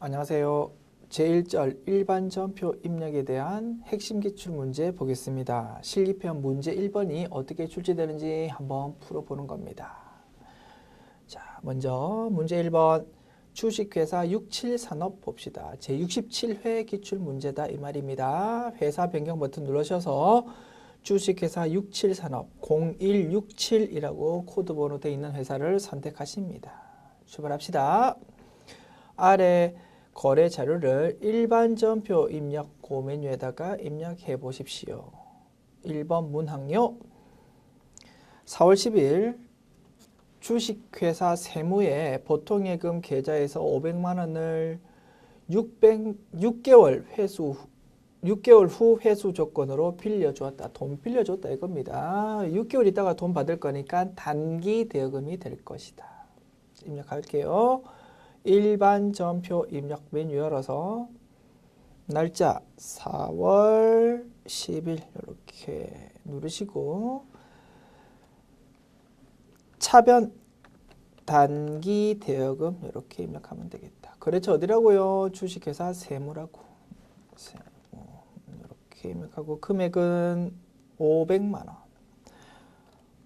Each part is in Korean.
안녕하세요. 제1절 일반전표 입력에 대한 핵심 기출문제 보겠습니다. 실기편 문제 1번이 어떻게 출제되는지 한번 풀어보는 겁니다. 자, 먼저 문제 1번 주식회사 67산업 봅시다. 제67회 기출문제다 이 말입니다. 회사 변경 버튼 누르셔서 주식회사 67산업 0167이라고 코드번호 되어 있는 회사를 선택하십니다. 출발합시다. 아래 거래 자료를 일반전표 입력 고 메뉴에다가 입력해 보십시오. 1번 문항요. 4월 10일 주식회사 세무에 보통예금 계좌에서 500만 원을 6개월 후 회수 조건으로 빌려주었다. 돈 빌려줬다 이겁니다. 6개월 있다가 돈 받을 거니까 단기 대여금이 될 것이다. 입력할게요. 일반 전표 입력 메뉴 열어서 날짜 4월 10일 이렇게 누르시고 차변 단기 대여금 이렇게 입력하면 되겠다. 거래처 어디라고요? 주식회사 세무라고. 세무 이렇게 입력하고 금액은 500만 원.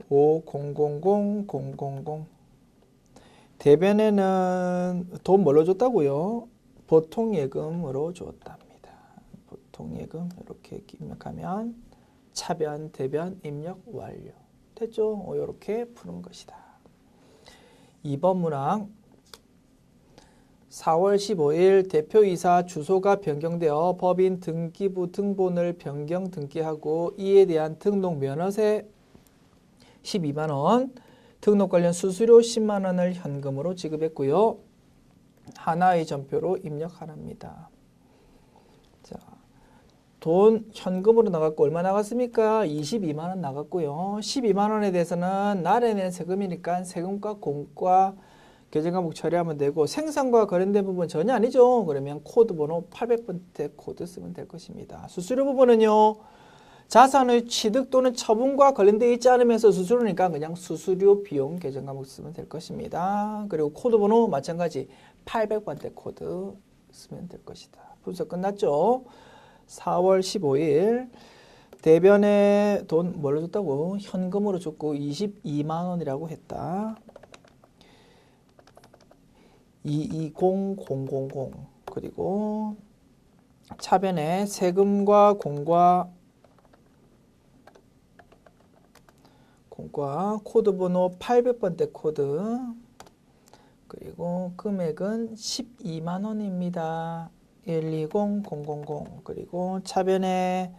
5000 대변에는 돈 뭘로 줬다고요? 보통예금으로 줬답니다. 보통예금 이렇게 입력하면 차변, 대변 입력 완료. 됐죠? 이렇게 푸는 것이다. 2번 문항 4월 15일 대표이사 주소가 변경되어 법인 등기부 등본을 변경 등기하고 이에 대한 등록 면허세 12만 원, 등록 관련 수수료 10만 원을 현금으로 지급했고요. 하나의 전표로 입력하랍니다. 자, 돈 현금으로 나갔고 얼마 나갔습니까? 22만 원 나갔고요. 12만 원에 대해서는 날에 낸 세금이니까 세금과 공과 계정 과목 처리하면 되고 생산과 관련된 부분 전혀 아니죠. 그러면 코드 번호 800번째 코드 쓰면 될 것입니다. 수수료 부분은요. 자산의 취득 또는 처분과 관련되어 있지 않으면서 수수료니까 그냥 수수료 비용 계정 과목 쓰면 될 것입니다. 그리고 코드 번호 마찬가지 800번째 코드 쓰면 될 것이다. 분석 끝났죠? 4월 15일 대변에 돈 뭘로 줬다고? 현금으로 줬고 22만 원이라고 했다. 220000 그리고 차변에 세금과 공과 코드 번호 800번대 코드 그리고 금액은 12만 원입니다. 120000 그리고 차변에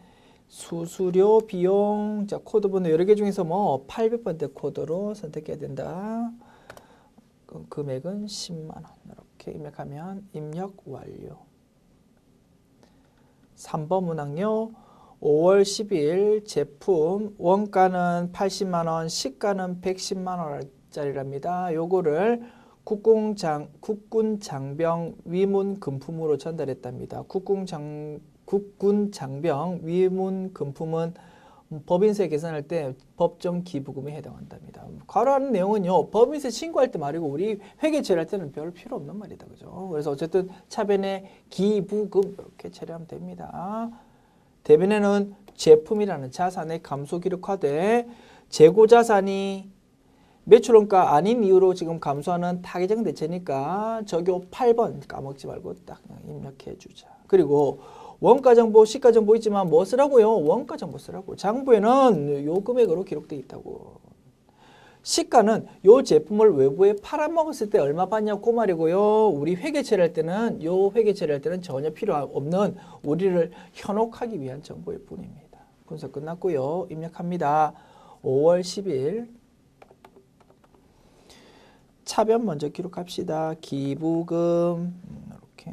수수료 비용 자 코드 번호 여러 개 중에서 뭐 800번대 코드로 선택해야 된다. 금액은 10만 원 이렇게 입력하면 입력 완료. 3번 문항요. 5월 10일 제품 원가는 80만 원, 시가는 110만 원짜리랍니다. 요거를 국군 장병 위문 금품으로 전달했답니다. 국군 장병 위문 금품은 법인세 계산할 때 법정 기부금에 해당한답니다. 가로하는 내용은요. 법인세 신고할 때 말이고 우리 회계 처리할 때는 별 필요 없는 말이다. 그죠? 그래서 어쨌든 차변에 기부금 이렇게 처리하면 됩니다. 대변에는 제품이라는 자산의 감소 기록화돼 재고자산이 매출원가 아닌 이유로 지금 감소하는 타개정 대체니까 적요 8번 까먹지 말고 딱 입력해 주자. 그리고 원가정보, 시가정보 있지만 뭐 쓰라고요? 원가정보 쓰라고. 장부에는 요 금액으로 기록되어 있다고. 시가는 요 제품을 외부에 팔아먹었을 때 얼마 받냐고 그 말이고요. 우리 회계 처리할 때는 전혀 필요 없는 우리를 현혹하기 위한 정보일 뿐입니다. 분석 끝났고요. 입력합니다. 5월 10일 차변 먼저 기록합시다. 기부금 이렇게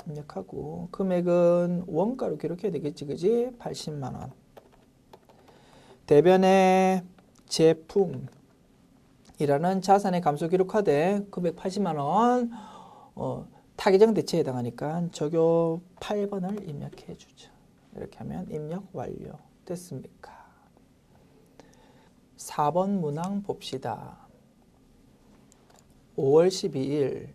입력하고 금액은 원가로 기록해야 되겠지, 그지? 80만 원. 대변에 제품이라는 자산의 감소 기록화돼 금액 80만 원 타개정 대체에 해당하니까 적요 8번을 입력해 주죠. 이렇게 하면 입력 완료. 됐습니까? 4번 문항 봅시다. 5월 12일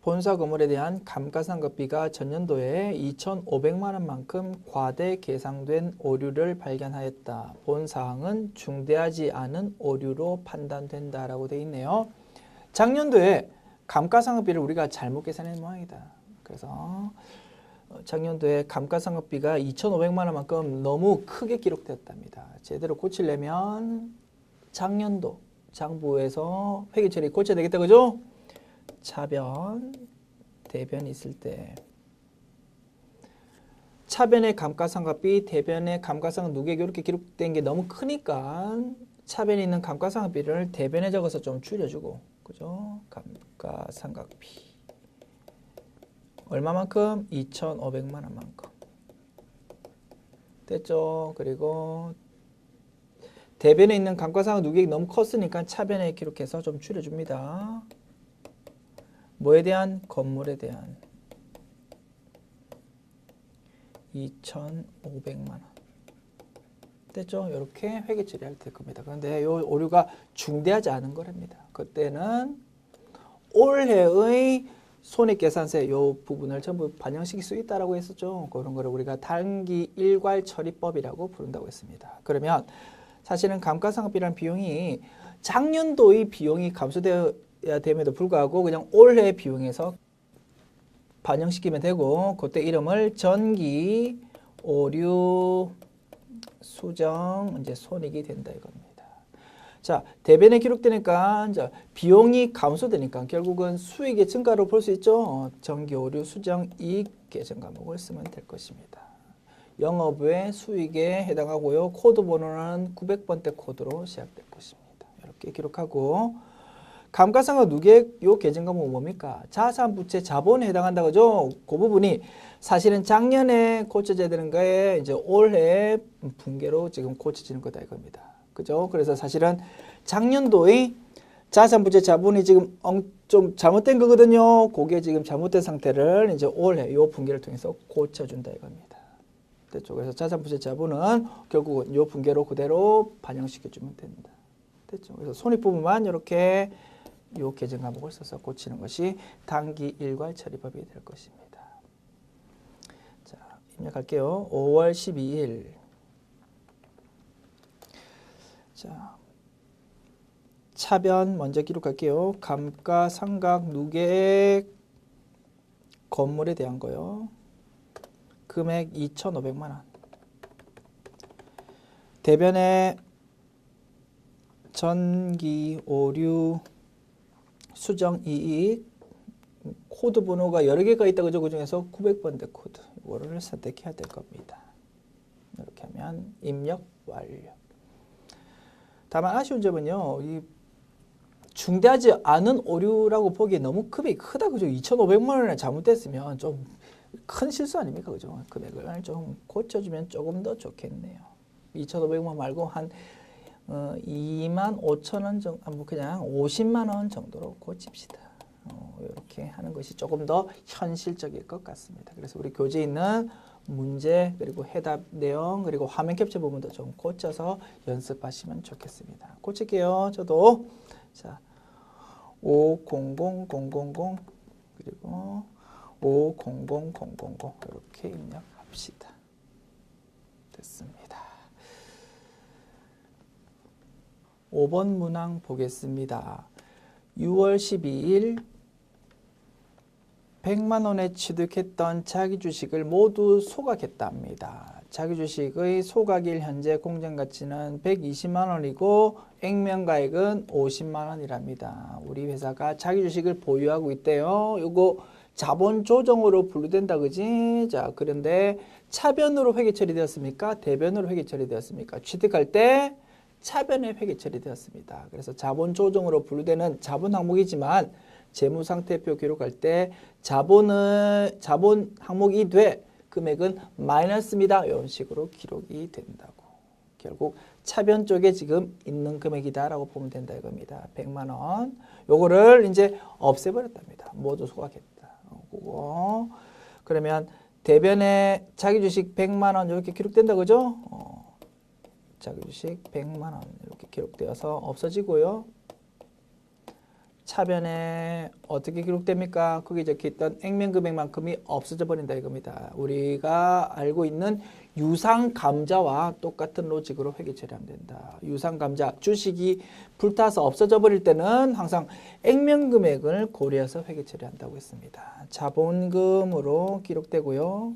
본사 건물에 대한 감가상각비가 전년도에 2,500만 원만큼 과대 계상된 오류를 발견하였다. 본 사항은 중대하지 않은 오류로 판단된다라고 되어 있네요. 작년도에 감가상각비를 우리가 잘못 계산한 모양이다. 그래서 작년도에 감가상각비가 2,500만 원만큼 너무 크게 기록되었답니다. 제대로 고치려면 작년도 장부에서 회계처리 고쳐야 되겠다, 그죠? 차변, 대변이 있을 때 차변의 감가상각비, 대변의 감가상각 누계액 이렇게 기록된 게 너무 크니까 차변에 있는 감가상각비를 대변에 적어서 좀 줄여주고, 그죠? 감가상각비 얼마만큼? 2,500만 원만큼 됐죠? 그리고 대변에 있는 감가상각 누계액이 너무 컸으니까 차변에 기록해서 좀 줄여줍니다. 뭐에 대한? 건물에 대한 2,500만 원 됐죠? 이렇게 회계 처리할 될 겁니다. 그런데 이 오류가 중대하지 않은 거랍니다. 그때는 올해의 손익계산세 이 부분을 전부 반영시킬 수 있다라고 했었죠. 그런 거를 우리가 단기 일괄 처리법이라고 부른다고 했습니다. 그러면 사실은 감가상각비라는 비용이 작년도의 비용이 감소되어야 됨에도 불구하고 그냥 올해 비용에서 반영시키면 되고, 그때 이름을 전기 오류 수정 이제 손익이 된다 이겁니다. 자, 대변에 기록되니까 이제 비용이 감소되니까 결국은 수익의 증가로 볼 수 있죠. 전기 오류 수정 이익 계정 과목을 쓰면 될 것입니다. 영업외 수익에 해당하고요. 코드 번호는 900번대 코드로 시작될 것입니다. 이렇게 기록하고, 감가상각 누계액 요 계정 과목은 뭡니까? 자산 부채 자본에 해당한다 그죠? 그 부분이 사실은 작년에 고쳐져야 되는 거에 이제 올해 분계로 지금 고쳐지는 거다 이겁니다. 그죠? 그래서 사실은 작년도의 자산 부채 자본이 지금 좀 잘못된 거거든요. 그게 지금 잘못된 상태를 이제 올해 요 분계를 통해서 고쳐준다 이겁니다. 됐죠? 그래서 자산 부채 자본은 결국은 요 분계로 그대로 반영시켜주면 됩니다. 됐죠? 그래서 손익 부분만 이렇게 요 계정 과목을 써서 고치는 것이 단기 일괄 처리법이 될 것입니다. 자, 입력할게요. 5월 12일. 자, 차변 먼저 기록할게요. 감가상각 누계액 건물에 대한 거요. 금액 2,500만 원. 대변에 전기 오류 수정 이익 코드 번호가 여러 개가 있다 그죠? 그 중에서 900번대 코드 이거를 선택해야 될 겁니다. 이렇게 하면 입력 완료. 다만 아쉬운 점은요, 이 중대하지 않은 오류라고 보기에 너무 금액이 크다 그죠? 2,500만 원이나 잘못됐으면 좀 큰 실수 아닙니까 그죠? 금액을 좀 고쳐주면 조금 더 좋겠네요. 2,500만 말고 한 25,000원 정도, 뭐 그냥 50만 원 정도로 고칩시다. 이렇게 하는 것이 조금 더 현실적일 것 같습니다. 그래서 우리 교재에 있는 문제 그리고 해답 내용 그리고 화면 캡처 부분도 좀 고쳐서 연습하시면 좋겠습니다. 고칠게요. 저도 자 500000 그리고 500000 이렇게 입력합시다. 됐습니다. 5번 문항 보겠습니다. 6월 12일 100만 원에 취득했던 자기 주식을 모두 소각했답니다. 자기 주식의 소각일 현재 공정가치는 120만 원이고 액면가액은 50만 원이랍니다. 우리 회사가 자기 주식을 보유하고 있대요. 요거 자본 조정으로 분류된다 그지? 자, 그런데 차변으로 회계 처리되었습니까? 대변으로 회계 처리되었습니까? 취득할 때 차변에 회계 처리되었습니다. 그래서 자본 조정으로 분류되는 자본 항목이지만 재무상태표 기록할 때 자본 항목이 돼 금액은 마이너스입니다. 이런 식으로 기록이 된다고. 결국 차변 쪽에 지금 있는 금액이다라고 보면 된다 이겁니다. 100만 원. 요거를 이제 없애버렸답니다. 모두 소각했다. 그거. 그러면 대변에 자기 주식 100만 원 이렇게 기록된다 그죠? 자기 주식 100만 원 이렇게 기록되어서 없어지고요. 차변에 어떻게 기록됩니까? 거기 적혀있던 액면 금액만큼이 없어져 버린다 이겁니다. 우리가 알고 있는 유상감자와 똑같은 로직으로 회계 처리하면 된다. 유상감자 주식이 불타서 없어져 버릴 때는 항상 액면 금액을 고려해서 회계 처리한다고 했습니다. 자본금으로 기록되고요.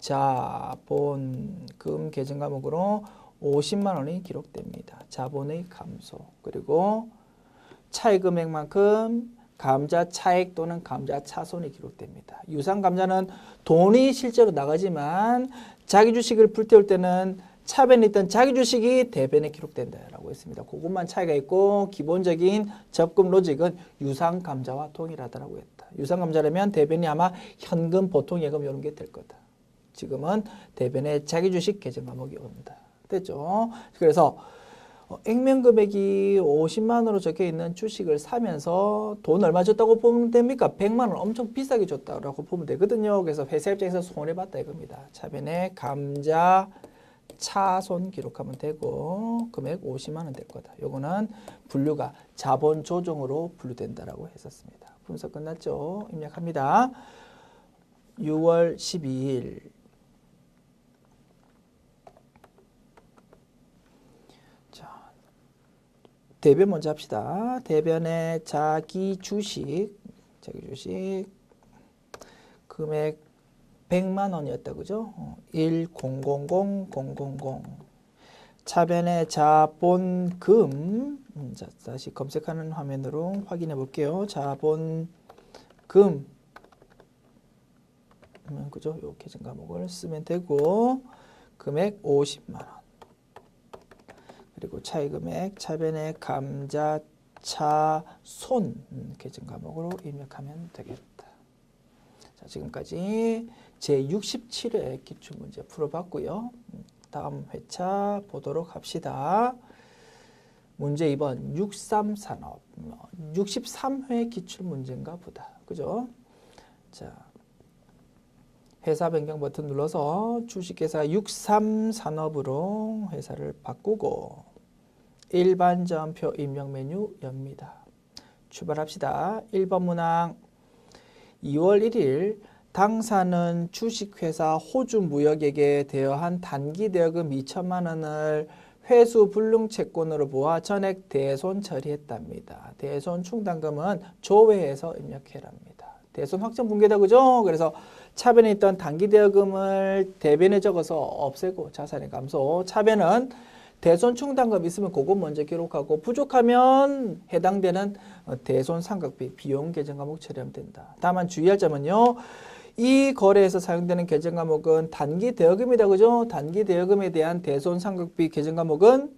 자본금 계정 과목으로 50만 원이 기록됩니다. 자본의 감소. 그리고 차액 금액만큼 감자 차액 또는 감자 차손이 기록됩니다. 유상 감자는 돈이 실제로 나가지만 자기 주식을 불태울 때는 차변에 있던 자기 주식이 대변에 기록된다라고 했습니다. 그것만 차이가 있고 기본적인 접근 로직은 유상 감자와 동일하다라고 했다. 유상 감자라면 대변이 아마 현금, 보통 예금 이런 게 될 거다. 지금은 대변에 자기 주식 계정 과목이 온다. 됐죠? 그래서 액면 금액이 50만 원으로 적혀 있는 주식을 사면서 돈 얼마 줬다고 보면 됩니까? 100만 원 엄청 비싸게 줬다라고 보면 되거든요. 그래서 회사 입장에서 손해봤다 이겁니다. 차변에 감자 차손 기록하면 되고 금액 50만 원 될 거다. 요거는 분류가 자본 조정으로 분류된다라고 했었습니다. 분석 끝났죠? 입력합니다. 6월 12일 대변 먼저 합시다. 대변에 자기 주식 금액 100만 원이었다. 그죠? 1000000. 차변에 자본금 자, 다시 검색하는 화면으로 확인해 볼게요. 자본금 그죠? 요 계정 과목을 쓰면 되고 금액 50만 원. 그리고 차액 금액 차변에 감자 차손 계정 과목으로 입력하면 되겠다. 자, 지금까지 제67회 기출문제 풀어봤고요. 다음 회차 보도록 합시다. 문제 2번 63산업 63회 기출문제인가 보다. 그죠? 자, 회사 변경 버튼 눌러서 주식회사 63산업으로 회사를 바꾸고 일반 점표 입력 메뉴 엽니다. 출발합시다. 1번 문항 2월 1일 당사는 주식회사 호주무역에게 대여한 단기 대여금 2천만 원을 회수 불능 채권으로 보아 전액 대손 처리했답니다. 대손 충당금은 조회해서 입력해랍니다. 대손 확정 붕괴다. 그죠? 그래서 차변에 있던 단기 대여금을 대변에 적어서 없애고 자산의 감소. 차변은 대손 충당금 있으면 그거 먼저 기록하고 부족하면 해당되는 대손 상각비 비용 계정 과목 처리하면 된다. 다만 주의할 점은요. 이 거래에서 사용되는 계정 과목은 단기 대여금이다. 그죠? 단기 대여금에 대한 대손 상각비 계정 과목은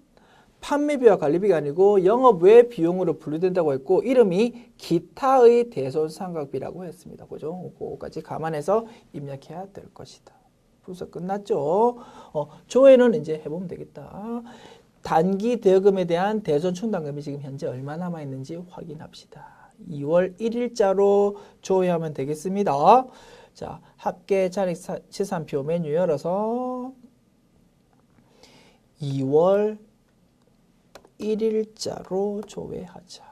판매비와 관리비가 아니고 영업 외 비용으로 분류된다고 했고 이름이 기타의 대손 상각비라고 했습니다. 그죠? 그거까지 감안해서 입력해야 될 것이다. 분석 끝났죠? 조회는 이제 해보면 되겠다. 단기 대여금에 대한 대손 충당금이 지금 현재 얼마 남아있는지 확인합시다. 2월 1일자로 조회하면 되겠습니다. 자, 합계 자립치산표 메뉴 열어서 2월 1일자로 조회하자.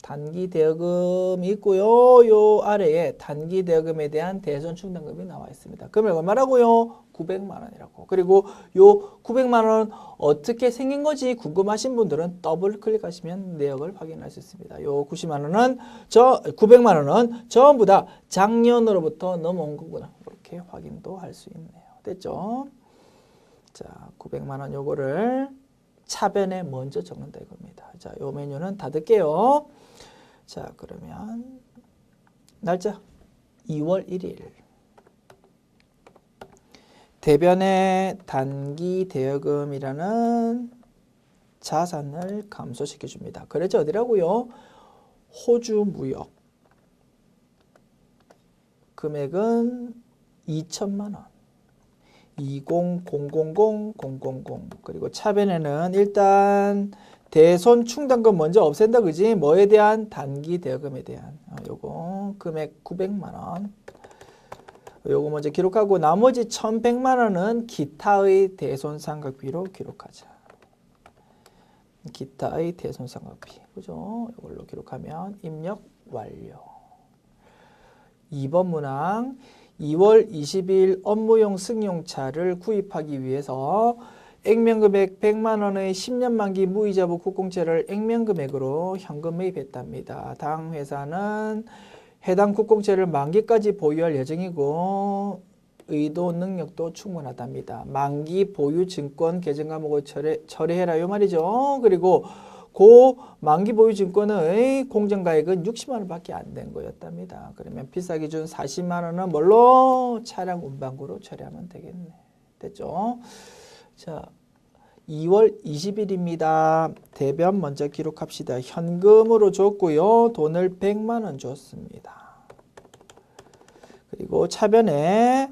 단기 대여금이 있고요. 요 아래에 단기 대여금에 대한 대손 충당금이 나와 있습니다. 금액 얼마라고요? 900만 원이라고. 그리고 요 900만 원 어떻게 생긴 거지 궁금하신 분들은 더블 클릭하시면 내역을 확인할 수 있습니다. 요 90만 원은 900만 원은 전부 다 작년으로부터 넘어온 거구나. 이렇게 확인도 할 수 있네요. 됐죠? 자, 900만 원 요거를 차변에 먼저 적는다 이겁니다. 자, 요 메뉴는 닫을게요. 자, 그러면 날짜 2월 1일 대변에 단기 대여금이라는 자산을 감소시켜 줍니다. 거래처 어디라고요? 호주 무역. 금액은 2천만 원. 2000000 그리고 차변에는 일단 대손 충당금 먼저 없앤다. 그지? 뭐에 대한? 단기 대여금에 대한. 요거 금액 900만 원. 요거 먼저 기록하고 나머지 1100만 원은 기타의 대손 상각비로 기록하자. 기타의 대손상각비. 그죠? 이걸로 기록하면 입력 완료. 2번 문항. 2월 20일 업무용 승용차를 구입하기 위해서 액면금액 100만 원의 10년 만기 무이자부 국공채를 액면금액으로 현금 매입했답니다. 당 회사는 해당 국공채를 만기까지 보유할 예정이고 의도 능력도 충분하답니다. 만기 보유 증권 계정 과목을 처리해라 이 말이죠. 그리고 그 만기 보유 증권의 공정가액은 60만 원밖에 안 된 거였답니다. 그러면 비사 기준 40만 원은 뭘로? 차량 운반구로 처리하면 되겠네. 됐죠? 자, 2월 20일입니다. 대변 먼저 기록합시다. 현금으로 줬고요. 돈을 100만 원 줬습니다. 그리고 차변에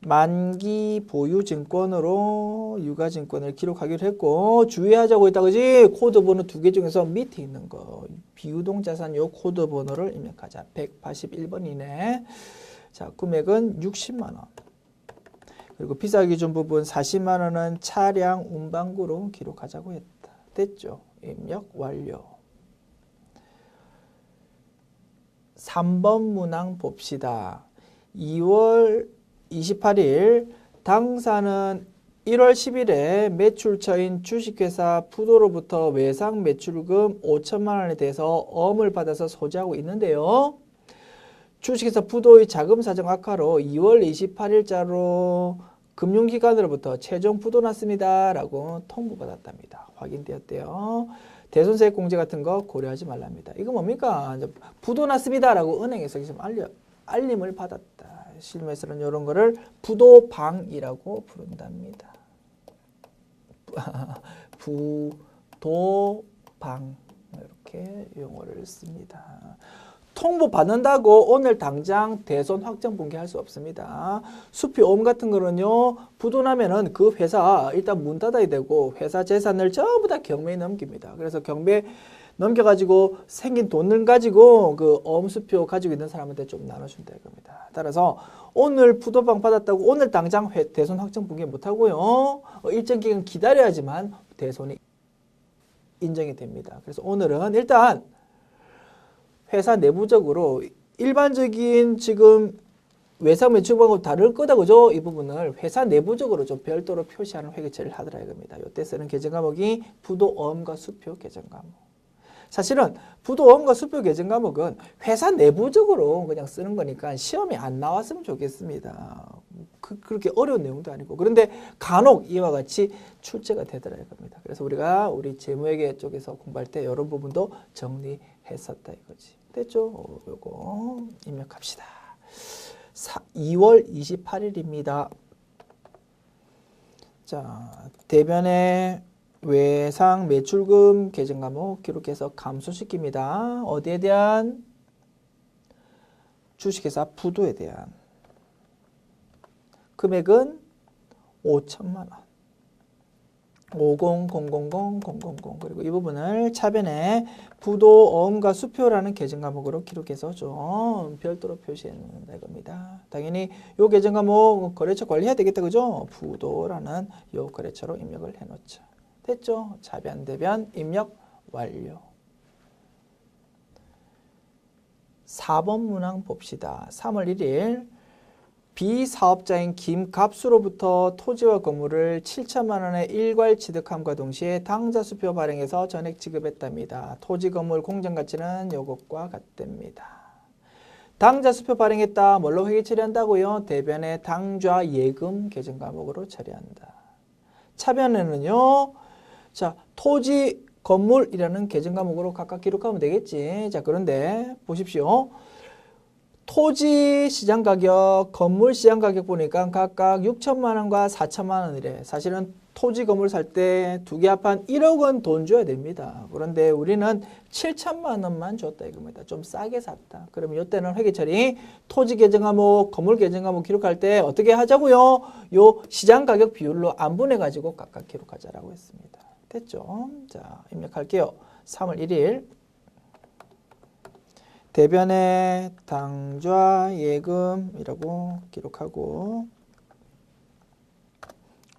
만기 보유 증권으로 유가증권을 기록하기로 했고 주의하자고 했다 그지? 코드 번호 2개 중에서 밑에 있는 거 비유동 자산 요 코드 번호를 입력하자. 181번이네. 자, 금액은 60만 원. 그리고 비사 기준 부분 40만 원은 차량 운반구로 기록하자고 했다. 됐죠? 입력 완료. 3번 문항 봅시다. 2월 28일 당사는 1월 10일에 매출처인 주식회사 푸도로부터 외상 매출금 5천만 원에 대해서 어음을 받아서 소지하고 있는데요. 주식회사 푸도의 자금 사정 악화로 2월 28일자로 금융기관으로부터 최종 푸도 났습니다. 라고 통보받았답니다. 확인되었대요. 대손세액 공제 같은 거 고려하지 말랍니다. 이거 뭡니까? 푸도 났습니다. 라고 은행에서 지금 알림을 받았다. 실무에서는 이런 거를 부도방이라고 부른답니다. 부도방 이렇게 용어를 씁니다. 통보 받는다고 오늘 당장 대손 확정 붕괴할 수 없습니다. 수표오음 같은 거는요. 부도나면은 그 회사 일단 문 닫아야 되고 회사 재산을 전부 다 경매에 넘깁니다. 그래서 경매 넘겨가지고 생긴 돈을 가지고 그 어음수표 가지고 있는 사람한테 좀 나눠준다 이겁니다. 따라서 오늘 부도방 받았다고 오늘 당장 대손 확정 붕괴 못하고요. 일정 기간 기다려야지만 대손이 인정이 됩니다. 그래서 오늘은 일단 회사 내부적으로 일반적인 지금 외상 매출방하고 다를 거다 그죠? 이 부분을 회사 내부적으로 좀 별도로 표시하는 회계 처리를 하더라 이겁니다. 이때 쓰는 계정 과목이 부도어음과 수표 계정 과목. 사실은 부도어음과 수표 계정 과목은 회사 내부적으로 그냥 쓰는 거니까 시험에 안 나왔으면 좋겠습니다. 그렇게 어려운 내용도 아니고. 그런데 간혹 이와 같이 출제가 되더라 이겁니다. 그래서 우리가 우리 재무회계 쪽에서 공부할 때 이런 부분도 정리했었다 이거지. 됐죠? 요거 입력합시다. 2월 28일입니다. 자, 대변에 외상 매출금 계정 과목 기록해서 감소시킵니다. 어디에 대한? 주식회사 푸도에 대한. 금액은 5천만 원. 50,000,000 그리고 이 부분을 차변에 부도어음과 수표라는 계정 과목으로 기록해서 좀 별도로 표시해 놓는다 이겁니다. 당연히 요 계정 과목 거래처 관리해야 되겠다 그죠? 부도라는 요 거래처로 입력을 해 놓죠. 됐죠? 차변 대변 입력 완료. 4번 문항 봅시다. 3월 1일 비사업자인 김갑수로부터 토지와 건물을 7천만 원에 일괄 취득함과 동시에 당좌수표 발행해서 전액 지급했답니다. 토지 건물 공정가치는 요것과 같답니다. 당좌수표 발행했다. 뭘로 회계 처리한다고요? 대변에 당좌 예금 계정 과목으로 처리한다. 차변에는요. 자, 토지 건물이라는 계정 과목으로 각각 기록하면 되겠지. 자, 그런데 보십시오. 토지 시장 가격, 건물 시장 가격 보니까 각각 6천만 원과 4천만 원이래. 사실은 토지 건물 살 때 두 개 합한 1억 원 돈 줘야 됩니다. 그런데 우리는 7천만 원만 줬다 이겁니다. 좀 싸게 샀다. 그러면 이때는 회계 처리 토지 계정 과목, 건물 계정 과목 기록할 때 어떻게 하자고요? 요 시장 가격 비율로 안분해 가지고 각각 기록하자라고 했습니다. 됐죠? 자, 입력할게요. 3월 1일 대변에 당좌 예금이라고 기록하고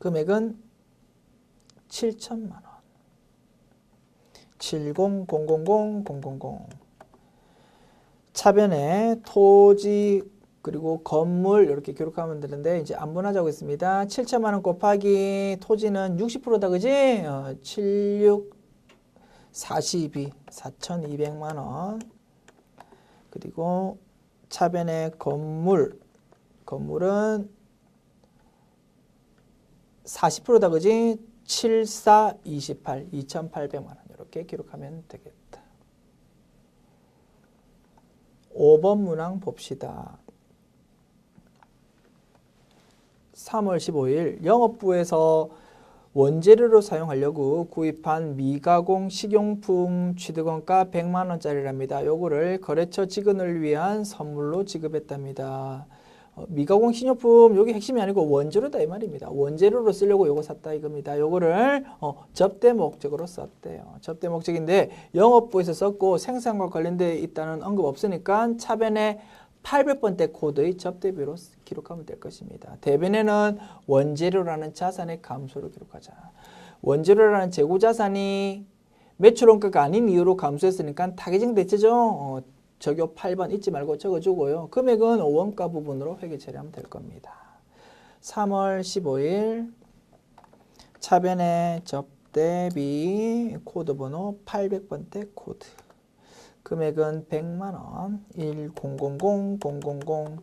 금액은 7천만 원. 70,000,000. 차변에 토지 그리고 건물 이렇게 기록하면 되는데 이제 안분하자고 했습니다. 7천만 원 곱하기 토지는 60%다 그지? 76 42 4,200만 원. 그리고 차변에 건물은 40%다 그지? 74 28 2,800만 원. 이렇게 기록하면 되겠다. 5번 문항 봅시다. 3월 15일 영업부에서 원재료로 사용하려고 구입한 미가공 식용품 취득원가 100만 원짜리랍니다. 요거를 거래처 직원을 위한 선물로 지급했답니다. 미가공 식료품 여기 핵심이 아니고 원재료다 이 말입니다. 원재료로 쓰려고 요거 샀다 이겁니다. 요거를 접대 목적으로 썼대요. 접대 목적인데 영업부에서 썼고 생산과 관련돼 있다는 언급 없으니까 차변에 800번대 코드의 접대비로 기록하면 될 것입니다. 대변에는 원재료라는 자산의 감소를 기록하자. 원재료라는 재고자산이 매출원가가 아닌 이유로 감소했으니까 타겟팅 대체죠. 적요 8번 잊지 말고 적어주고요. 금액은 원가 부분으로 회계 처리하면 될 겁니다. 3월 15일 차변에 접대비 코드번호 800번대 코드. 금액은 100만 원. 100000.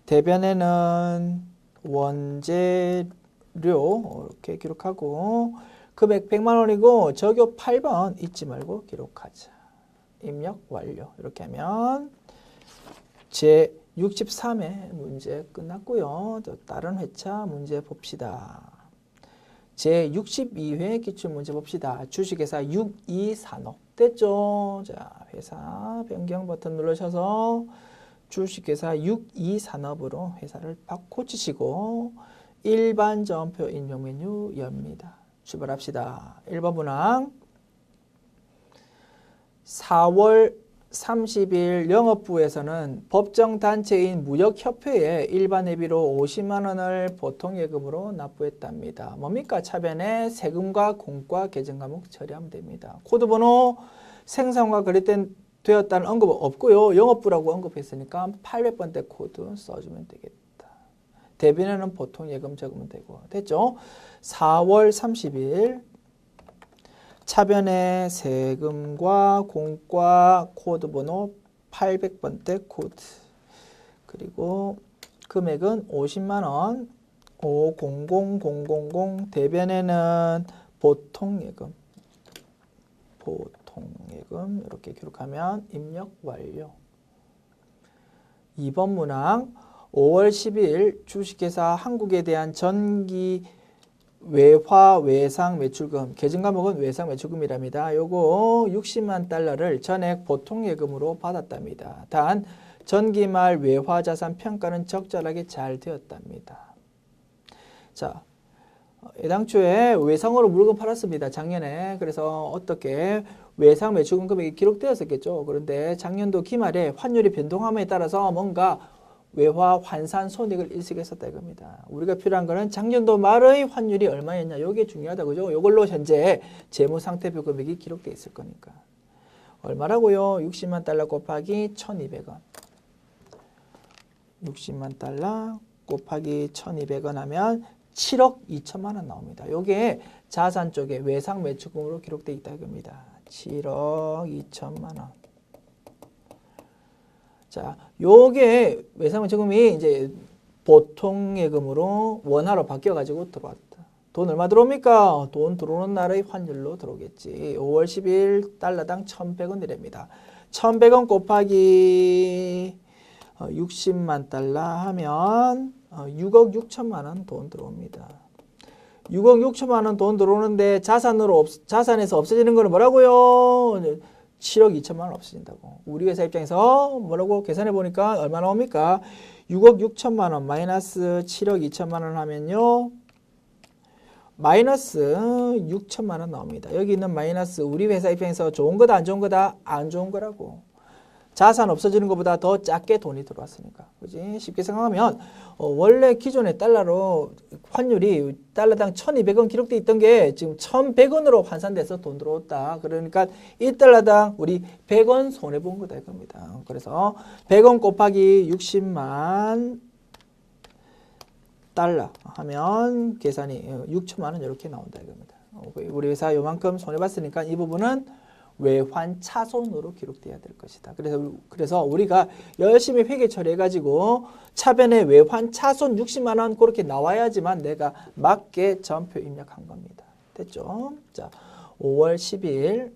대변에는 원재료 이렇게 기록하고 금액 100만 원이고 적요 8번 잊지 말고 기록하자. 입력 완료. 이렇게 하면 제 63회 문제 끝났고요. 또 다른 회차 문제 봅시다. 제 62회 기출문제 봅시다. 주식회사 62산업 됐죠? 자, 회사 변경 버튼 누르셔서 주식회사 62산업으로 회사를 바꾸치시고 일반 점표 인용 메뉴 엽니다. 출발합시다. 1번 문항 4월 30일 영업부에서는 법정 단체인 무역협회에 일반 회비로 50만 원을 보통예금으로 납부했답니다. 뭡니까? 차변에 세금과 공과 계정 과목 처리하면 됩니다. 코드번호 생산과 거래되었다는 언급은 없고요. 영업부라고 언급했으니까 800번대 코드 써주면 되겠다. 대변에는 보통예금 적으면 되고 됐죠? 4월 30일 차변에 세금과 공과 코드번호 800번대 코드 그리고 금액은 50만 원 500000 대변에는 보통예금 이렇게 기록하면 입력 완료. 2번 문항 5월 10일 주식회사 한국에 대한 전기 외화 외상 매출금 계정 과목은 외상 매출금이랍니다. 요거 60만 달러를 전액 보통예금으로 받았답니다. 단 전기말 외화 자산 평가는 적절하게 잘 되었답니다. 자, 애당초에 외상으로 물건 팔았습니다. 작년에. 그래서 어떻게 외상 매출금 금액이 기록되었었겠죠. 그런데 작년도 기말에 환율이 변동함에 따라서 뭔가 외화 환산 손익을 일식했었다 이겁니다. 우리가 필요한 거는 작년도 말의 환율이 얼마였냐. 이게 중요하다 그죠? 이걸로 현재 재무상태표 금액이 기록되어 있을 거니까. 얼마라고요? 60만 달러 곱하기 1,200원. 60만 달러 곱하기 1,200원 하면 7억 2천만 원 나옵니다. 이게 자산 쪽에 외상 매출금으로 기록되어 있다 이겁니다. 7억 2천만 원. 자, 요게 외상매출금이 이제 보통예금으로 원화로 바뀌어가지고 들어왔다. 돈 얼마 들어옵니까? 돈 들어오는 날의 환율로 들어오겠지. 5월 10일 달러당 1,100원이랍니다. 1,100원 곱하기 60만 달러 하면 6억 6천만 원 돈 들어옵니다. 6억 6천만 원 돈 들어오는데 자산에서 없어지는 거는 뭐라고요? 7억 2천만 원 없어진다고. 우리 회사 입장에서 뭐라고 계산해 보니까 얼마 나옵니까? 6억 6천만 원 마이너스 7억 2천만 원 하면요. 마이너스 6천만 원 나옵니다. 여기 있는 마이너스 우리 회사 입장에서 좋은 거다 안 좋은 거다? 안 좋은 거라고. 자산 없어지는 것보다 더 작게 돈이 들어왔으니까. 그지? 쉽게 생각하면 원래 기존의 달러로 환율이 달러당 1,200원 기록돼 있던 게 지금 1,100원으로 환산돼서 돈 들어왔다. 그러니까 1달러당 우리 100원 손해 본 거다 이겁니다. 그래서 100원 곱하기 60만 달러 하면 계산이 6천만 원 이렇게 나온다 이겁니다. 우리 회사 요만큼 손해 봤으니까 이 부분은 외환 차손으로 기록돼야 될 것이다. 그래서 우리가 열심히 회계 처리해가지고 차변에 외환 차손 60만 원 그렇게 나와야지만 내가 맞게 전표 입력한 겁니다. 됐죠? 자, 5월 10일.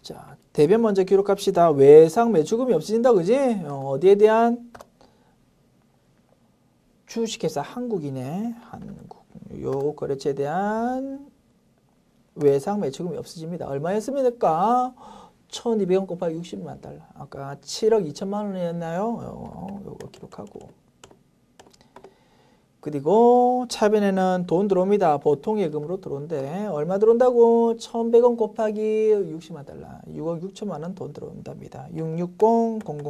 자, 대변 먼저 기록합시다. 외상 매출금이 없어진다, 그지? 어디에 대한? 주식회사 한국이네. 한국. 요 거래처에 대한 외상 매출금이 없어집니다. 얼마였습니까? 1,200원 곱하기 60만 달러. 아까 7억 2천만 원이었나요? 요거 기록하고. 그리고 차변에는 돈 들어옵니다. 보통 예금으로 들어온대. 얼마 들어온다고? 1,100원 곱하기 60만 달러. 6억 6천만 원 돈 들어온답니다. 660 000 000.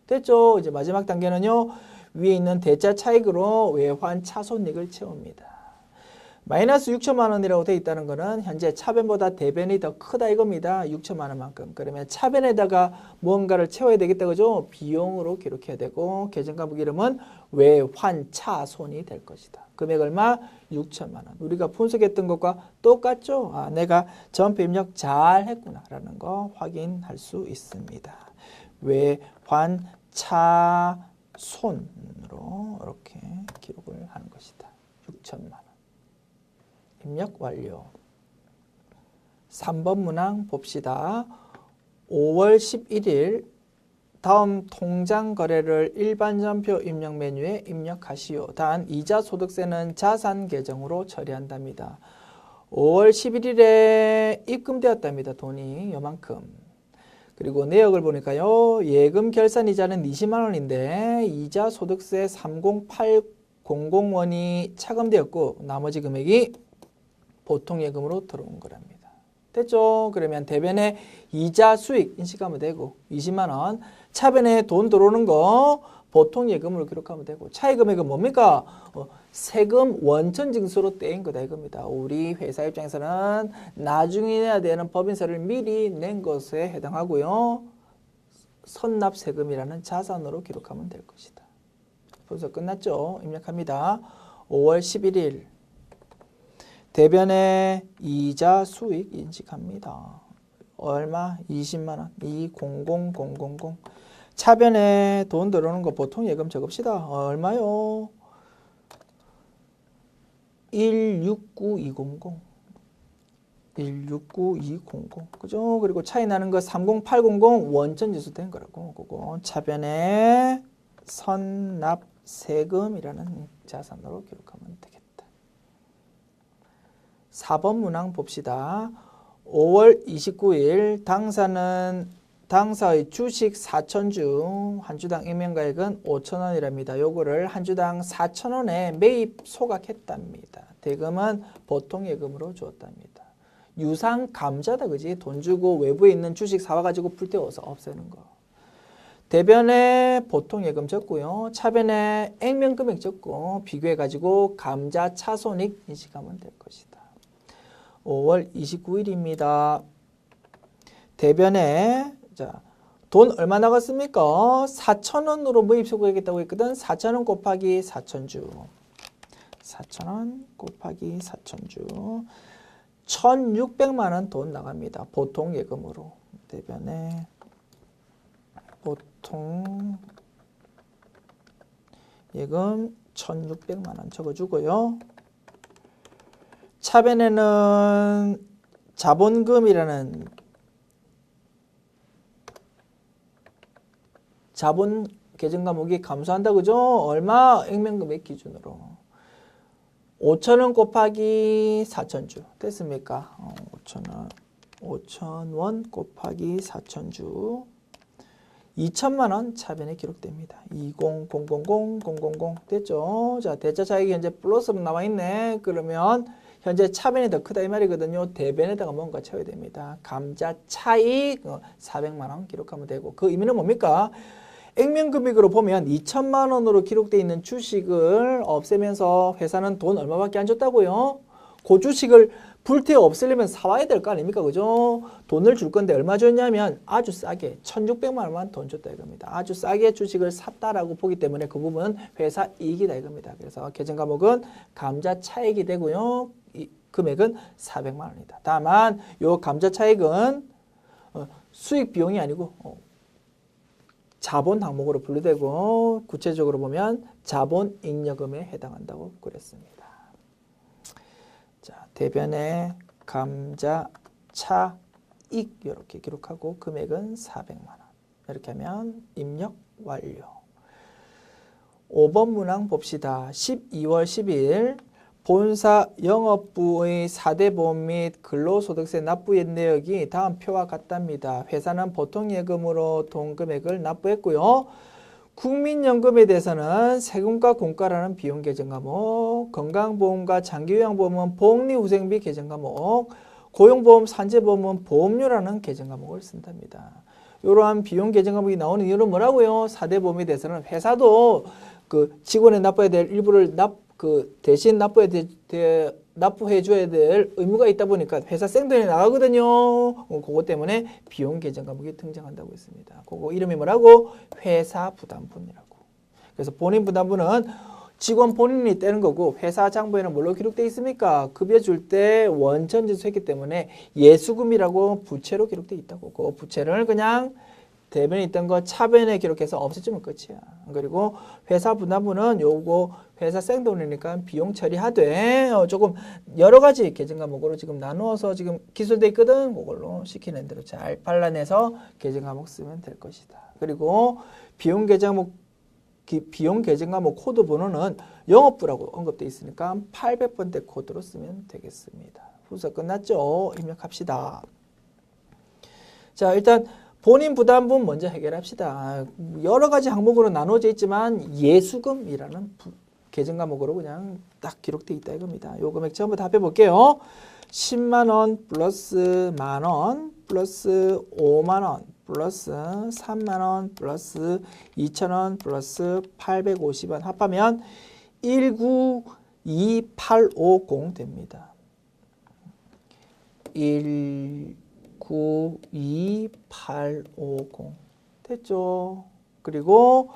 됐죠? 이제 마지막 단계는요. 위에 있는 대자 차익으로 외환 차손익을 채웁니다. 마이너스 6천만 원이라고 되어 있다는 것은 현재 차변보다 대변이 더 크다 이겁니다. 6천만 원만큼. 그러면 차변에다가 무언가를 채워야 되겠다 그죠? 비용으로 기록해야 되고 계정과목 이름은 외환차손이 될 것이다. 금액 얼마? 6천만 원. 우리가 분석했던 것과 똑같죠? 아, 내가 전표 입력 잘 했구나 라는 거 확인할 수 있습니다. 외환차손으로 이렇게 기록을 하는 것이다. 6천만 원. 입력 완료. 3번 문항 봅시다. 5월 11일 다음 통장 거래를 일반 전표 입력 메뉴에 입력하시오. 단 이자 소득세는 자산 계정으로 처리한답니다. 5월 11일에 입금되었답니다. 돈이 요만큼. 그리고 내역을 보니까요. 예금 결산 이자는 20만 원인데 이자 소득세 30800원이 차감되었고 나머지 금액이 보통 예금으로 들어온 거랍니다. 됐죠? 그러면 대변에 이자 수익 인식하면 되고 20만 원. 차변에 돈 들어오는 거 보통 예금으로 기록하면 되고 차이 금액은 뭡니까? 세금 원천 징수로 떼인 거다 이겁니다. 우리 회사 입장에서는 나중에 내야 되는 법인세를 미리 낸 것에 해당하고요. 선납세금이라는 자산으로 기록하면 될 것이다. 분석 끝났죠? 입력합니다. 5월 11일 대변에 이자 수익 인식합니다. 얼마? 20만 원. 200,000. 차변에 돈 들어오는 거 보통 예금 적읍시다. 얼마요? 169200. 169200. 그죠? 그리고 차이 나는 거 30800 원천 지수된 거라고. 그거 차변에 선납세금이라는 자산으로 기록하면 되겠다. 4번 문항 봅시다. 5월 29일 당사의 주식 4,000주 한 주당 액면가액은 5,000원이랍니다. 요거를 한 주당 4,000원에 매입 소각했답니다. 대금은 보통 예금으로 주었답니다. 유상 감자다 그지? 돈 주고 외부에 있는 주식 사와가지고 불태워서 없애는 거. 대변에 보통 예금 적고요. 차변에 액면 금액 적고 비교해가지고 감자 차손익 인식하면 될 것이다. 5월 29일입니다. 대변에 자, 돈 얼마 나갔습니까? 4,000원으로 매입 소각했다고 했거든. 4,000원 곱하기 4,000주. 4,000원 곱하기 4,000주. 1,600만 원 돈 나갑니다. 보통 예금으로. 대변에 보통 예금 1,600만 원 적어주고요. 차변에는 자본금이라는 자본 계정 과목이 감소한다 그죠? 얼마? 액면금액 기준으로 5,000원 곱하기 4,000주 됐습니까? 5,000원 곱하기 4,000주 2천만 원 차변에 기록됩니다. 20,000,000 됐죠? 자, 대자 차익이 현재 플러스로 나와 있네. 그러면 현재 차변이 더 크다 이 말이거든요. 대변에다가 뭔가 채워야 됩니다. 감자 차익 400만 원 기록하면 되고 그 의미는 뭡니까? 액면금액으로 보면 2천만 원으로 기록되어 있는 주식을 없애면서 회사는 돈 얼마밖에 안 줬다고요? 그 주식을 불태워 없애려면 사와야 될 거 아닙니까? 그죠? 돈을 줄 건데 얼마 줬냐면 아주 싸게 1,600만 원만 돈 줬다 이겁니다. 아주 싸게 주식을 샀다라고 보기 때문에 그 부분은 회사 이익이다 이겁니다. 그래서 계정 과목은 감자 차익이 되고요. 이 금액은 400만 원이다. 다만 요 감자 차익은 수익 비용이 아니고 자본 항목으로 분류되고 구체적으로 보면 자본 잉여금에 해당한다고 그랬습니다. 자, 대변에 감자 차익 이렇게 기록하고 금액은 400만 원. 이렇게 하면 입력 완료. 5번 문항 봅시다. 12월 10일 본사 영업부의 4대 보험 및 근로소득세 납부액 내역이 다음 표와 같답니다. 회사는 보통예금으로 돈 금액을 납부했고요. 국민연금에 대해서는 세금과 공과라는 비용 계정 과목, 건강보험과 장기요양보험은 복리후생비 계정 과목, 고용보험, 산재보험은 보험료라는 계정 과목을 쓴답니다. 이러한 비용 계정 과목이 나오는 이유는 뭐라고요? 4대 보험에 대해서는 회사도 그 직원에 납부해야 될 일부를 대신 납부해줘야 될 의무가 있다 보니까 회사 생돈이 나가거든요. 그것 때문에 비용 계정 과목이 등장한다고 했습니다. 그거 이름이 뭐라고? 회사 부담분이라고. 그래서 본인 부담분은 직원 본인이 떼는 거고 회사 장부에는 뭘로 기록되어 있습니까? 급여 줄 때 원천지수했기 때문에 예수금이라고 부채로 기록되어 있다고. 그 부채를 그냥 대변에 있던 거 차변에 기록해서 없애주면 끝이야. 그리고 회사 부담분은 요거 회사 생돈이니까 비용 처리하되 조금 여러 가지 계정 과목으로 지금 나누어서 지금 기술돼 있거든. 그걸로 시키는 대로 잘 발라내서 계정 과목 쓰면 될 것이다. 그리고 비용 계정 과목 코드 번호는 영업부라고 언급돼 있으니까 800번대 코드로 쓰면 되겠습니다. 순서 끝났죠? 입력합시다. 자, 일단 본인 부담분 먼저 해결합시다. 여러 가지 항목으로 나눠져 있지만 예수금이라는 계정 과목으로 그냥 딱 기록되어 있다 이겁니다. 요 금액 전부 다 합해볼게요. 10만 원 플러스 만 원 플러스 5만 원 플러스 3만 원 플러스 2천 원 플러스 850원 합하면 192850 됩니다. 192850 됐죠. 그리고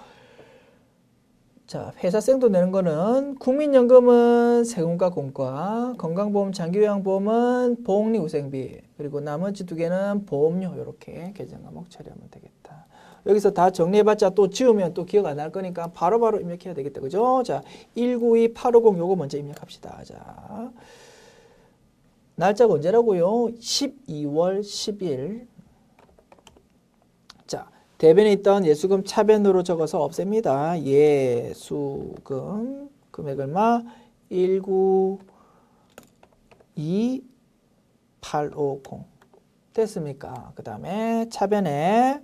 자, 회사 생돈 내는 거는 국민연금은 세금과 공과, 건강보험, 장기요양보험은 복리후생비, 그리고 나머지 두 개는 보험료 이렇게 계정 과목 처리하면 되겠다. 여기서 다 정리해봤자 또 지우면 또 기억 안 날 거니까 바로바로 입력해야 되겠다. 그죠? 자, 192850 요거 먼저 입력합시다. 자, 날짜가 언제라고요? 12월 10일. 자, 대변에 있던 예수금 차변으로 적어서 없앱니다. 예수금 금액 얼마? 192850 됐습니까? 그 다음에 차변에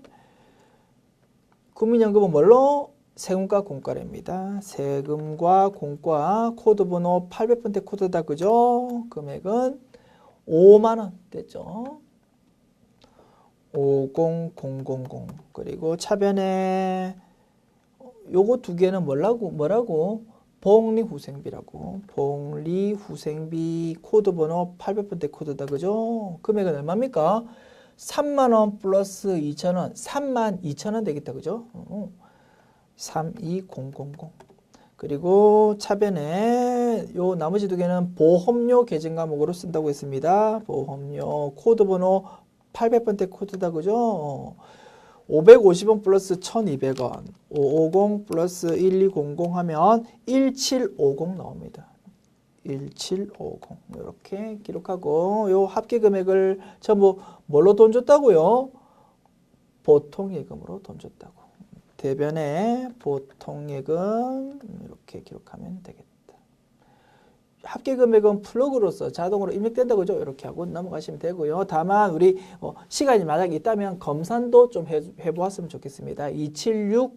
국민연금은 뭘로? 세금과 공과입니다. 세금과 공과 코드 번호 800번대 코드다. 그죠? 금액은 5만원 됐죠? 50000 그리고 차변에 요거 두 개는 뭐라고? 복리후생비라고. 복리후생비 코드 번호 800번대 코드다. 그죠? 금액은 얼마입니까? 3만원 플러스 2천원 32,000원 되겠다. 그죠? 32000 그리고 차변에 요 나머지 두 개는 보험료 계정 과목으로 쓴다고 했습니다. 보험료 코드 번호 800번대 코드다. 그죠? 550원 플러스 1200원 550 플러스 1200 하면 1750 나옵니다. 1750 이렇게 기록하고 요 합계 금액을 전부 뭘로 돈 줬다고요? 보통예금으로 돈 줬다고. 대변에 보통예금 이렇게 기록하면 되겠다. 합계 금액은 플러그로서 자동으로 입력된다고 그죠? 이렇게 하고 넘어가시면 되고요. 다만 우리 시간이 만약에 있다면 검산도 좀 해보았으면 좋겠습니다. 276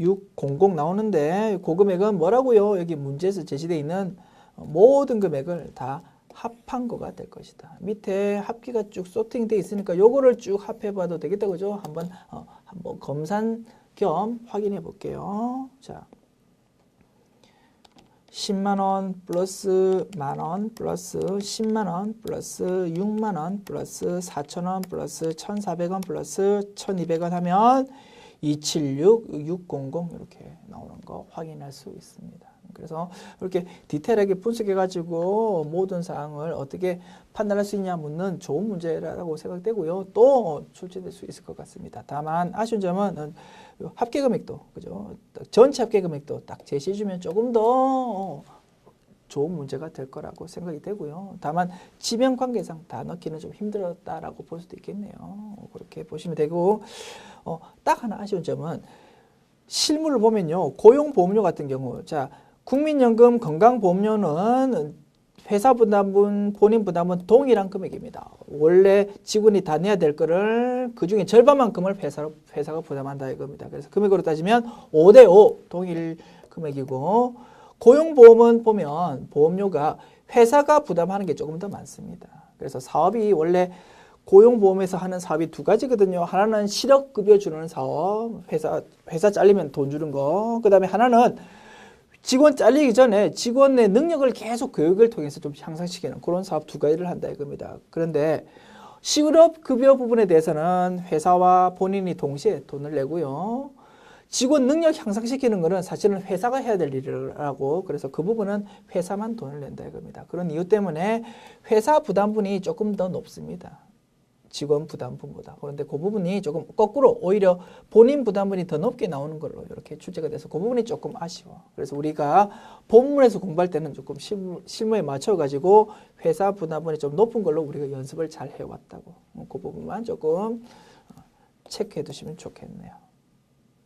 600 나오는데 그 금액은 뭐라고요? 여기 문제에서 제시되어 있는 모든 금액을 다 합한 거가 될 것이다. 밑에 합기가 쭉 소팅되어 있으니까 요거를 쭉 합해봐도 되겠다. 그죠? 한번 검산 겸 확인해 볼게요. 자, 10만원 플러스 만원 플러스 10만원 플러스 6만원 플러스 4천원 플러스 1,400원 플러스 1,200원 하면 276, 600 이렇게 나오는 거 확인할 수 있습니다. 그래서 이렇게 디테일하게 분석해가지고 모든 사항을 어떻게 판단할 수 있냐 묻는 좋은 문제라고 생각되고요. 또 출제될 수 있을 것 같습니다. 다만 아쉬운 점은 합계 금액도, 그죠? 전체 합계 금액도 딱 제시해주면 조금 더 좋은 문제가 될 거라고 생각이 되고요. 다만 지명 관계상 다 넣기는 좀 힘들었다라고 볼 수도 있겠네요. 그렇게 보시면 되고, 딱 하나 아쉬운 점은 실물을 보면요. 고용보험료 같은 경우, 자, 국민연금 건강보험료는 회사 부담분, 본인 부담은 동일한 금액입니다. 원래 직원이 다 내야 될 거를 그 중에 절반만큼을 회사가 부담한다 이겁니다. 그래서 금액으로 따지면 5대5 동일 금액이고, 고용보험은 보면 보험료가 회사가 부담하는 게 조금 더 많습니다. 그래서 사업이 원래 고용보험에서 하는 사업이 두 가지거든요. 하나는 실업급여 주는 사업, 회사 잘리면 돈 주는 거. 그 다음에 하나는 직원 잘리기 전에 직원의 능력을 계속 교육을 통해서 좀 향상시키는 그런 사업 두 가지를 한다 이겁니다. 그런데 실업급여 부분에 대해서는 회사와 본인이 동시에 돈을 내고요. 직원 능력 향상시키는 것은 사실은 회사가 해야 될 일이라고, 그래서 그 부분은 회사만 돈을 낸다 이겁니다. 그런 이유 때문에 회사 부담분이 조금 더 높습니다. 직원 부담분보다. 그런데 그 부분이 조금 거꾸로 오히려 본인 부담분이 더 높게 나오는 걸로 이렇게 출제가 돼서 그 부분이 조금 아쉬워. 그래서 우리가 본문에서 공부할 때는 조금 실무에 맞춰가지고 회사 부담분이 좀 높은 걸로 우리가 연습을 잘 해왔다고. 그 부분만 조금 체크해 두시면 좋겠네요.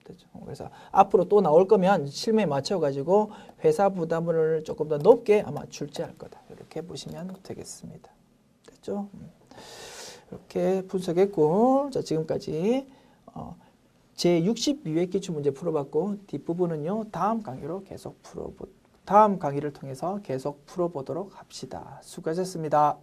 됐죠? 그래서 앞으로 또 나올 거면 실무에 맞춰가지고 회사 부담분을 조금 더 높게 아마 출제할 거다. 이렇게 보시면 되겠습니다. 됐죠? 이렇게 분석했고, 자, 지금까지 제62회 기출문제 풀어봤고, 뒷부분은요, 다음 강의를 통해서 계속 풀어보도록 합시다. 수고하셨습니다.